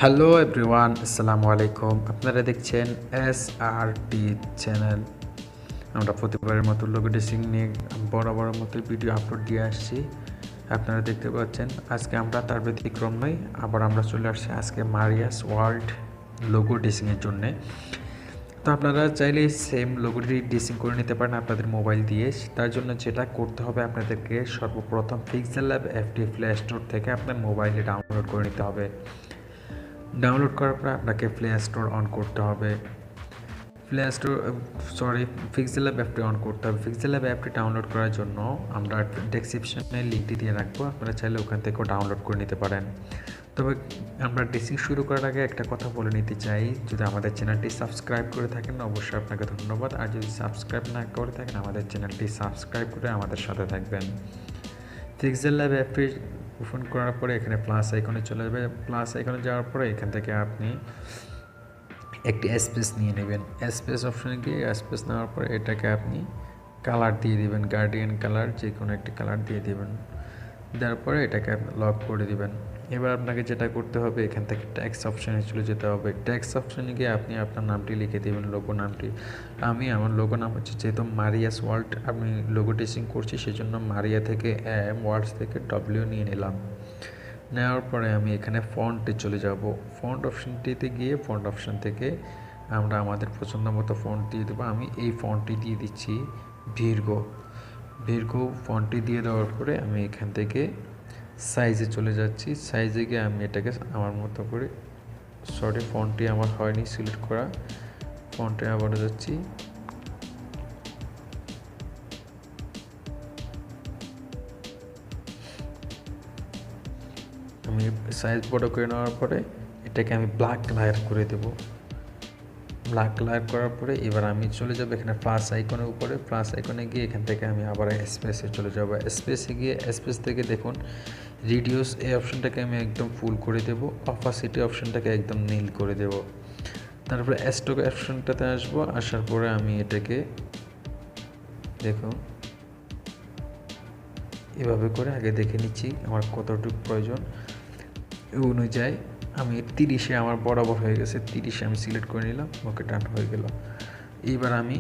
Hello everyone, আসসালামু আলাইকুম। আপনারা দেখছেন SRT চ্যানেল। আমরা প্রতিবারের মতো লোগো ডিজাইন নিয়ে বরাবরের মতো ভিডিও আপলোড দিয়ে আসছি। আপনারা দেখতে পাচ্ছেন আজকে আমরা তার ব্যতিক্রম নই, আবার আমরা চলে আসছি আজকে মারিয়াস ওয়ার্ল্ড লোগো ডিজাইনের জন্যে। তো আপনারা চাইলে সেম লোগোটি ডিজাইন করে নিতে পারেন আপনাদের মোবাইল দিয়ে। তার জন্য যেটা করতে হবে, আপনাদেরকে সর্বপ্রথম pixellab অ্যাপটি প্লে স্টোর থেকে আপনার মোবাইলে ডাউনলোড করে নিতে হবে। ডাউনলোড করার পর আপনাকে প্লে স্টোর অন করতে হবে। pixellab অ্যাপটি অন করতে হবে। pixellab অ্যাপটি ডাউনলোড করার জন্য আমরা ডেসক্রিপশনে লিঙ্কটি দিয়ে রাখবো, আপনারা চাইলে ওখান থেকেও ডাউনলোড করে নিতে পারেন। তবে আমরা ডিজাইন শুরু করার আগে একটা কথা বলে নিতে চাই, যদি আমাদের চ্যানেলটি সাবস্ক্রাইব করে থাকেন অবশ্যই আপনাকে ধন্যবাদ, আর যদি সাবস্ক্রাইব না করে থাকেন আমাদের চ্যানেলটি সাবস্ক্রাইব করে আমাদের সাথে থাকবেন। pixellab অ্যাপটি ওপেন করার পরে এখানে প্লাস আইকনে চলে যাবে। প্লাস আইকনে যাওয়ার পরে এখান থেকে আপনি একটি স্পেস নিয়ে নেবেন। স্পেস অপশানে গিয়ে স্পেস নেওয়ার পরে এটাকে আপনি কালার দিয়ে দিবেন, গার্ডিয়ান কালার, যে কোনো একটি কালার দিয়ে দিবেন। দেওয়ার পরে এটাকে লক করে দিবেন। এবার আপনাকে যেটা করতে হবে, এখান থেকে ট্যাক্স অপশানে চলে যেতে হবে। ট্যাক্স অপশানে গিয়ে আপনি আপনার নামটি লিখে দেবেন, লোগো নামটি। আমার লোগো নাম হচ্ছে, যেহেতু মারিয়াস ওয়ার্ল্ড আমি লোগো ডিজাইন করছি, সেই জন্য মারিয়া থেকে ওয়ার্ল্ডস থেকে ডব্লিউ নিয়ে নিলাম। নেওয়ার পরে আমি এখানে ফন্টে চলে যাব। ফন্ট অপশানটিতে গিয়ে ফন্ট অপশান থেকে আমরা আমাদের পছন্দ মতো ফন্ট দিয়ে দেবো। আমি এই ফন্টটি দিয়ে দিচ্ছি ভির্গো ফন্টটি দিয়ে দেওয়ার পরে আমি এখান থেকে সাইজে চলে যাচ্ছি। সাইজে গিয়ে আমি এটাকে আমার মতো করে, ফন্টটি আমার হয়নি সিলেক্ট করা, ফন্টে আবার যাচ্ছি। আমি সাইজ বড় করে নেওয়ার পরে এটাকে আমি ব্ল্যাক কালার করে দেব। ব্ল্যাক কালার করার পরে এবার আমি চলে যাব এখানে প্লাস আইকনের উপরে। প্লাস আইকনে গিয়ে এখান থেকে আমি আবার স্পেসে চলে যাব। স্পেসে গিয়ে স্পেস থেকে দেখুন রিডিউস এই অপশানটাকে আমি একদম ফুল করে দেব। অপাসিটি অপশানটাকে একদম নীল করে দেব। তারপরে স্টক অপশানটাতে আসবো। আসার পরে আমি এটাকে দেখুন এভাবে করে আগে দেখে নিচ্ছি আমার কতটুকু প্রয়োজন। এই অনুযায়ী আমি 30-এ আমার বরাবর হয়ে গেছে, 30-এ আমি সিলেক্ট করে নিলাম, ওকে ডান হয়ে গেল। এইবার আমি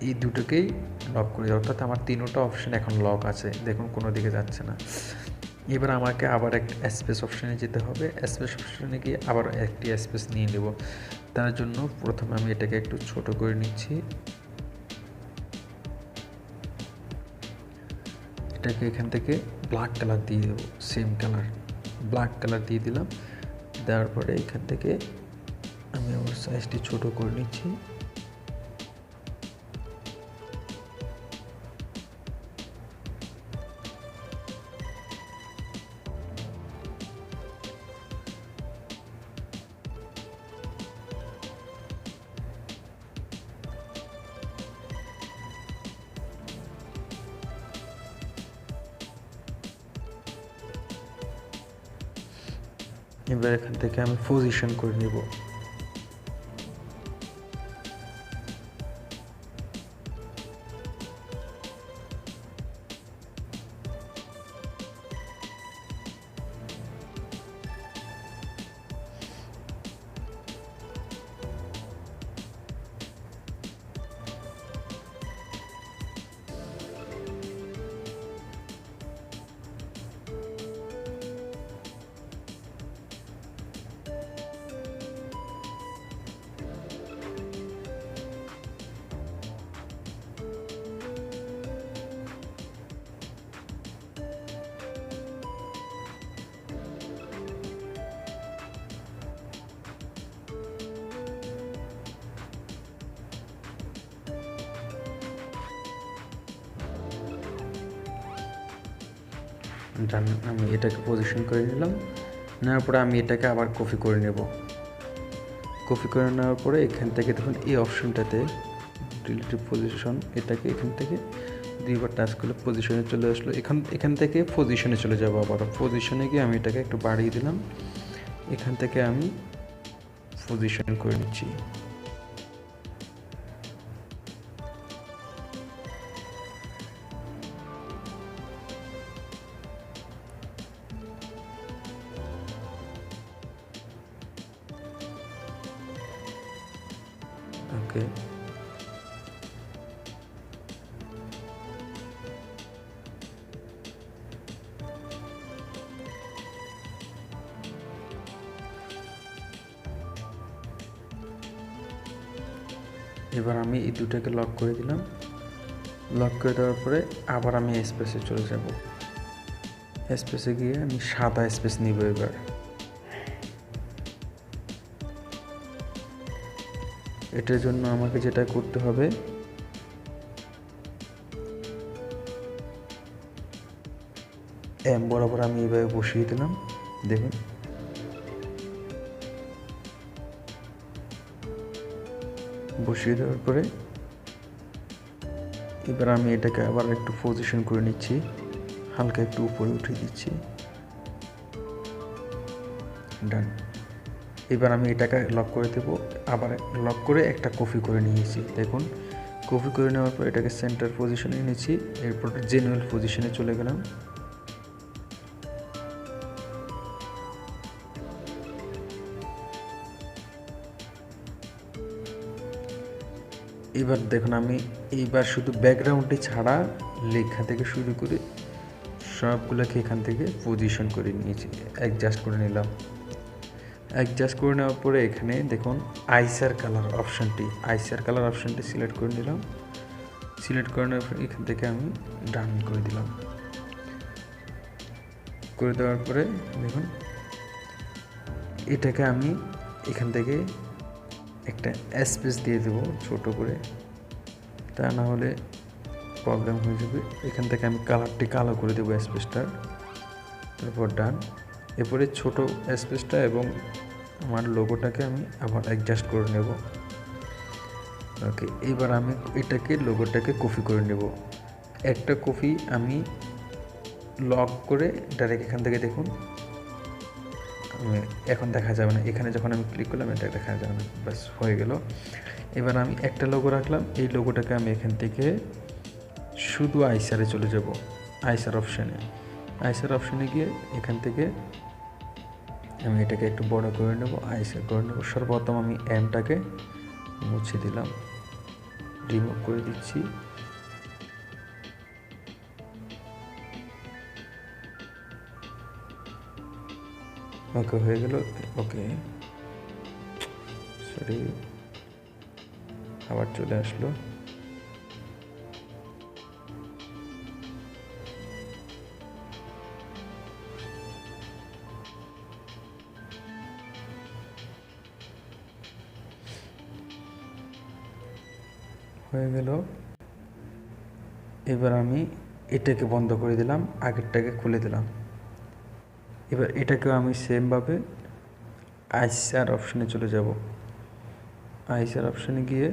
এই দুটোকেই লক করে দেবো, অর্থাৎ আমার তিনটা অপশান এখন লক আছে, দেখুন কোনো দিকে যাচ্ছে না। এবার আমাকে আবার একটা স্পেস অপশানে যেতে হবে। স্পেস অপশানে গিয়ে আবার একটি স্পেস নিয়ে নেব। তার জন্য প্রথমে আমি এটাকে একটু ছোট করে নিচ্ছি। এটাকে এখান থেকে ব্ল্যাক কালার দিয়ে দেবো, সেম কালার ব্ল্যাক কালার দিয়ে দিলাম। দেওয়ার পরে এখান থেকে আমি আমার সাইজটি ছোট করে নিচ্ছি। এবার এখান থেকে আমি পজিশন করে নেব। আমি এটাকে পজিশন করে নিলাম। নেওয়ার পরে আমি এটাকে আবার কপি করে নেব। কপি করে নেওয়ার পরে এখান থেকে দেখুন এই অপশনটাতে রিলেটিভ পজিশন, এটাকে এখান থেকে দুইবার টাচ করলে পজিশনে চলে আসলো। এখান থেকে পজিশনে চলে যাবো। আবার পজিশনে গিয়ে আমি এটাকে একটু বাড়িয়ে দিলাম। এখান থেকে আমি পজিশন করে নিচ্ছি। ওকে, এবার আমি এই দুটাকে লক করে দিলাম। লক করে দেওয়ার পরে আবার আমি স্পেসে চলে যাব। স্পেসে গিয়ে আমি সাদা স্পেস নিব। এবার এটার জন্য আমাকে যেটা করতে হবে, এম বরাবর আমি এইভাবে বসিয়ে দিলাম। দেখুন, বসিয়ে দেওয়ার পরে এবার আমি এটাকে আবার একটু পজিশন করে নিচ্ছি, হালকা একটু উপরে উঠিয়ে দিচ্ছি। ডান। এবার আমি এটাকে লক করে দেবো। আবার লক করে একটা কপি করে নিয়েছি। দেখুন, কপি করে নেওয়ার পর এটাকে সেন্টার পজিশনে নিয়েছি। এরপর জেনুয়াল পজিশনে চলে গেলাম। এবার দেখুন, আমি এইবার শুধু ব্যাকগ্রাউন্ডটি ছাড়া লেখা থেকে শুরু করে সবগুলোকে এখান থেকে পজিশন করে নিয়েছি, অ্যাডজাস্ট করে নিলাম। অ্যাডজাস্ট করে নেওয়ার পরে এখানে দেখুন আইসার কালার অপশানটি সিলেক্ট করে নিলাম। সিলেক্ট করে নেওয়ার পরে এখান থেকে আমি ডান করে দিলাম। করে দেওয়ার পরে দেখুন, এটাকে আমি এখান থেকে একটা স্পেস দিয়ে দেবো ছোট করে, তা না হলে প্রবলেম হয়ে যাবে। এখান থেকে আমি কালারটি কালো করে দেবো স্পেসটার। তারপর ডান। এরপরে ছোট স্পেসটা এবং আমার লোগোটাকে আমি আবার অ্যাডজাস্ট করে নেব। ওকে, এবার আমি লোগোটাকে কপি করে নেব। একটা কপি আমি লক করে ডাইরেক্ট এখান থেকে দেখুন, এখন দেখা যাবে না। এখানে যখন আমি ক্লিক করলাম এটা দেখা যাবে না। ব্যাস, হয়ে গেল। এবার আমি একটা লোগো রাখলাম। এই লোগোটাকে আমি এখান থেকে শুধু আইসারে চলে যাব। আইসার অপশানে গিয়ে এখান থেকে আমি এটাকে একটু বড় করে নেব, আইসার করে নেব। সর্বপ্রথম আমি এমটাকে মুছে দিলাম, রিমুভ করে দিচ্ছি। ওকে, হয়ে গেল। ওকে, সরি, আবার চলে আসলো। হয়ে গেল। এবার আমি এটাকে বন্ধ করে দিলাম, আগেরটাকে খুলে দিলাম। এবার এটাকেও আমি সেমভাবে আইসার অপশানে চলে যাব। আইসার অপশানে গিয়ে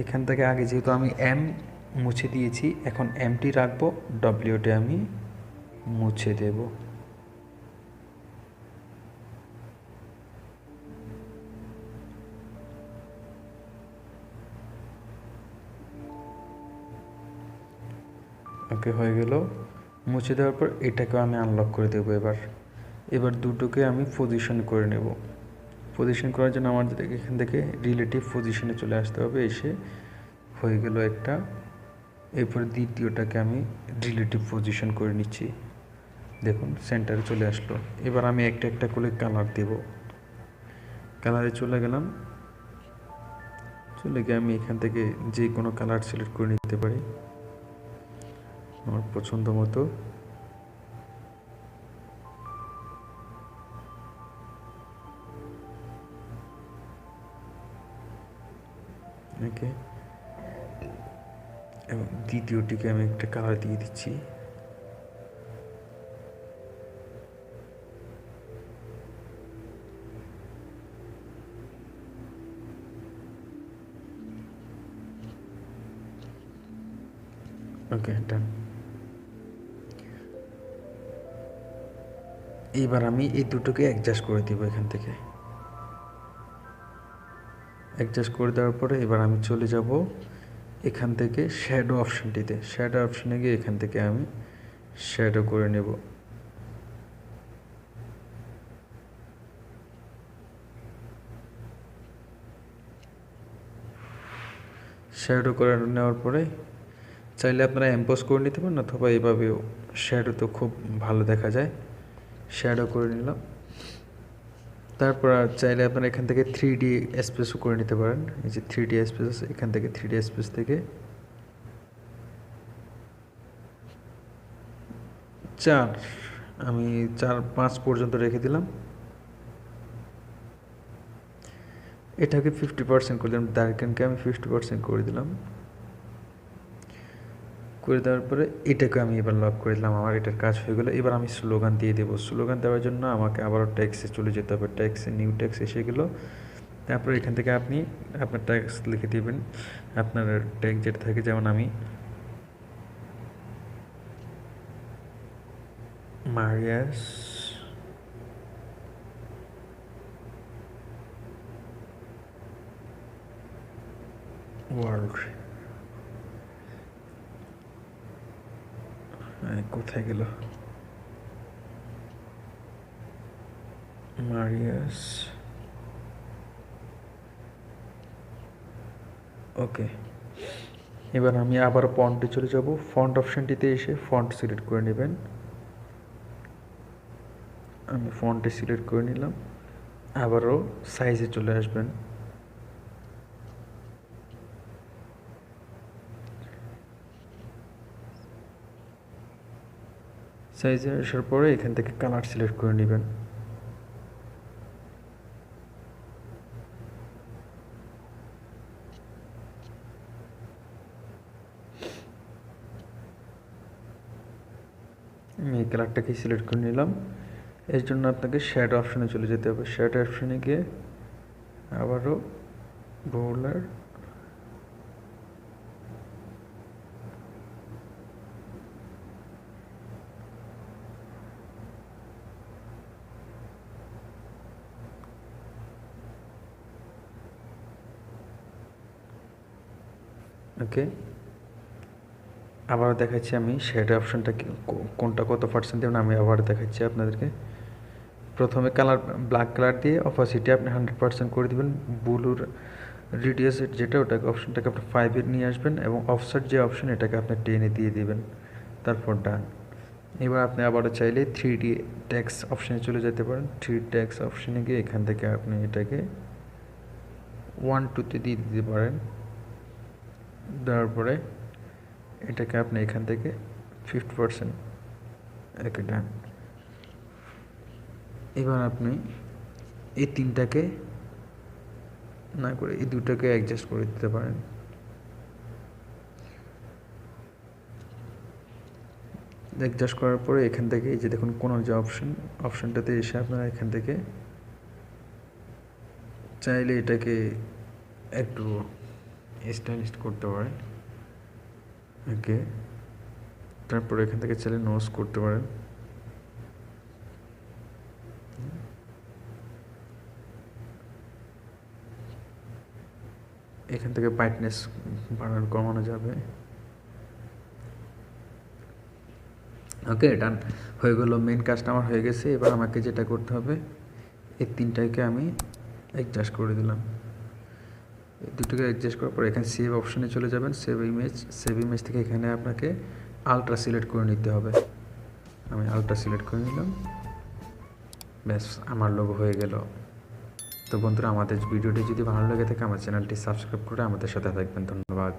এখান থেকে আগে যেহেতু আমি এম মুছে দিয়েছি, এখন এমটি রাখবো, ডব্লিউটি আমি মুছে দেব। ওকে, হয়ে গেল। মুছে দেওয়ার পর এটাকেও আমি আনলক করে দেবো। এবার দুটোকে আমি পজিশন করে নেব। পজিশন করার জন্য আমাদের এখান থেকে রিলেটিভ পজিশনে চলে আসতে হবে। এসে হয়ে গেল একটা। এরপর দ্বিতীয়টাকে আমি রিলেটিভ পজিশন করে নিচ্ছি। দেখুন, সেন্টারে চলে আসলো। এবার আমি একটা একটা করে কালার দেব। কালারে চলে গেলাম। চলে গিয়ে আমি এখান থেকে যে কোনো কালার সিলেক্ট করে নিতে পারি আমার পছন্দ মতো। ওকে, এবং দ্বিতীয়টিকে আমি একটা কালার দিয়ে দিচ্ছি। ওকে, ডান। এইবার আমি এই দুটোকে অ্যাডজাস্ট করে দিব। এখান থেকে অ্যাডজাস্ট করে দেওয়ার পরে এবার আমি চলে যাব এখান থেকে শ্যাডো অপশানটিতে। শ্যাডো অপশানে গিয়ে এখান থেকে আমি শ্যাডো করে নেব। শ্যাডো করে নেওয়ার পরে চাইলে আপনারা এম্পোজ করে নিতে পারেন, অথবা এভাবেও শ্যাডো তো খুব ভালো দেখা যায়। শ্যাডো করে নিলাম। তারপর চাইলে আপনারা এখান থেকে 3D স্পেসও করে নিতে পারেন। এই যে 3D স্পেস আছে, এখান থেকে 3D স্পেস থেকে 4 আমি 4-5 পর্যন্ত রেখে দিলাম। এটাকে 50% করে দিলাম, ডার্কেনকে আমি 50% করে দিলাম। করে দেওয়ার পরে এটাকে আমি এবার লক করে দিলাম। আমার এটার কাজ হয়ে গেলো। এবার আমি স্লোগান দিয়ে দেবো। স্লোগান দেওয়ার জন্য আমাকে আবারও ট্যাক্সে চলে যেতে হবে। ট্যাক্সে নিউ ট্যাক্স এসে গেলো। তারপর এখান থেকে আপনি আপনার ট্যাক্স লিখে দেবেন, আপনার ট্যাগ যেটা থাকে। যেমন আমি মারিয়াস ওয়ার্ল্ড, কোথায় গেল মারিয়াস, ওকে। এবার আমি আবার ফন্টে চলে যাব। ফন্ট অপশানটিতে এসে ফন্ট সিলেক্ট করে নেবেন। আমি ফন্টে সিলেক্ট করে নিলাম। আবারও সাইজে চলে আসবেন। সাইজে আসার পরে এখান থেকে কালার সিলেক্ট করে নেবেন। আমি এই কালারটাকে সিলেক্ট করে নিলাম। এর জন্য আপনাকে শ্যাডো অপশানে চলে যেতে হবে। শ্যাডো অপশানে গিয়ে আবারও বোলার, ওকে। আবার দেখাচ্ছি আমি শ্যাডো অপশানটা কোনটা কত পার্সেন্ট দেবেন। আমি আবার দেখাচ্ছি আপনাদেরকে। প্রথমে কালার ব্ল্যাক কালার দিয়ে অপাসিটি আপনি 100% করে দেবেন। ব্লুর রেডিয়াস যেটা, ওটাকে অপশানটাকে আপনি 5 নিয়ে আসবেন, এবং অফসেট যে অপশান এটাকে আপনি 10 দিয়ে দিবেন। তারপর ডান। এবার আপনি আবারও চাইলে 3D ট্যাক্স অপশানে চলে যেতে পারেন। 3D ট্যাক্স অপশানে গিয়ে এখান থেকে আপনি এটাকে 1-2 দিয়ে দিতে পারেন। দেওয়ার পরে এটাকে আপনি এখান থেকে 50% একে ডান। এবার আপনি এই তিনটাকে না করে এই দুটাকে অ্যাডজাস্ট করে দিতে পারেন। অ্যাডজাস্ট করার পরে এখান থেকে এই যে দেখুন কোনো যে অপশানটাতে এসে আপনারা এখান থেকে চাইলে এটাকে একটু স্টাইলিশ করতে পারেন, ওকে। তারপর এখান থেকে চাইলে নোজ করতে পারেন। এখান থেকে ব্রাইটনেস বাড়ানো কমানো যাবে, ওকে। ডান হয়ে গেলো। মেন কাজটা আমার হয়ে গেছে। এবার আমাকে যেটা করতে হবে, এই তিনটাকে আমি অ্যাডজাস্ট করে দিলাম। এই দুটোকে অ্যাডজাস্ট করার পর এখানে সেভ অপশানে চলে যাবেন। সেভ ইমেজ থেকে এখানে আপনাকে আলট্রা সিলেক্ট করে নিতে হবে। আমি আলট্রা সিলেক্ট করে নিলাম, ব্যাস আমার লোগো হয়ে গেল। তো বন্ধুরা, আমাদের ভিডিওটি যদি ভালো লাগে থাকে আমার চ্যানেলটি সাবস্ক্রাইব করে আমাদের সাথে থাকবেন। ধন্যবাদ।